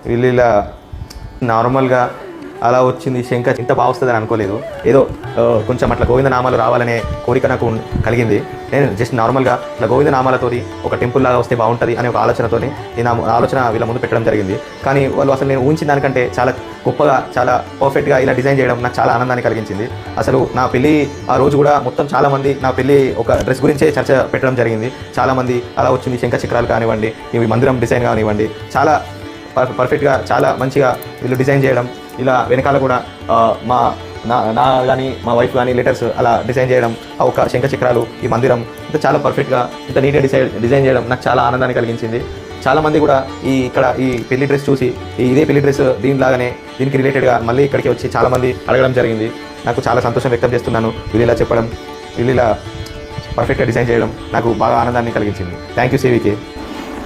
వీళ్ళు ఇలా నార్మల్గా అలా వచ్చింది శంఖ ఇంత బాగా వస్తుందని అనుకోలేదు. ఏదో కొంచెం అట్లా గోవిందనామాలు రావాలనే కోరిక నాకు కలిగింది. నేను జస్ట్ నార్మల్గా ఇట్లా గోవిందనామాలతో ఒక టెంపుల్ లాగా వస్తే బాగుంటుంది అనే ఒక ఆలోచనతో నా ఆలోచన వీళ్ళ ముందు పెట్టడం జరిగింది. కానీ వాళ్ళు అసలు నేను ఊహించిన దానికంటే చాలా గొప్పగా, చాలా పర్ఫెక్ట్గా ఇలా డిజైన్ చేయడం నాకు చాలా ఆనందాన్ని కలిగించింది. అసలు నా పెళ్ళి ఆ రోజు కూడా మొత్తం చాలామంది నా పెళ్ళి ఒక డ్రెస్ గురించే చర్చ పెట్టడం జరిగింది. చాలామంది అలా వచ్చింది శంఖ చక్రాలు కానివ్వండి, ఇవి మందిరం డిజైన్ కానివ్వండి, చాలా పర్ఫెక్ట్గా చాలా మంచిగా వీళ్ళు డిజైన్ చేయడం. ఇలా వెనకాల కూడా నా కానీ మా వైఫ్ కానీ లెటర్స్ అలా డిజైన్ చేయడం, ఆ ఒక శంఖ చక్రాలు, ఈ మందిరం ఇంత చాలా పర్ఫెక్ట్గా ఇంత నీట్గా డిజైన్ చేయడం నాకు చాలా ఆనందాన్ని కలిగించింది. చాలామంది కూడా ఇక్కడ ఈ పెళ్లి డ్రెస్ చూసి ఇదే పెళ్లి డ్రెస్ దీనికి రిలేటెడ్గా మళ్ళీ ఇక్కడికి వచ్చి చాలామంది అడగడం జరిగింది. నాకు చాలా సంతోషం వ్యక్తం చేస్తున్నాను. వీళ్ళు ఇలా చెప్పడం, వీళ్ళు ఇలా పర్ఫెక్ట్గా డిజైన్ చేయడం నాకు బాగా ఆనందాన్ని కలిగించింది. Thank you CVK.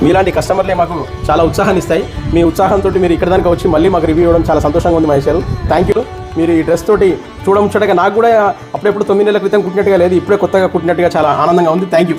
మీలాంటి కస్టమర్లే మాకు చాలా ఉత్సాహాన్ని ఇస్తాయి. మీ ఉత్సాహంతో మీరు ఇక్కడ దానికి వచ్చి మళ్ళీ మాకు రివ్యూ ఇవ్వడం చాలా సంతోషంగా ఉంది మహేష్ గారు. Thank you. మీరు ఈ డ్రెస్ తోటి చూడముచ్చటగా నాకు కూడా అప్పుడెప్పుడు 9 నెలల క్రితం కుట్టినట్టుగా లేదు, ఇప్పుడే కొత్తగా కుట్టినట్టుగా చాలా ఆనందంగా ఉంది. Thank you.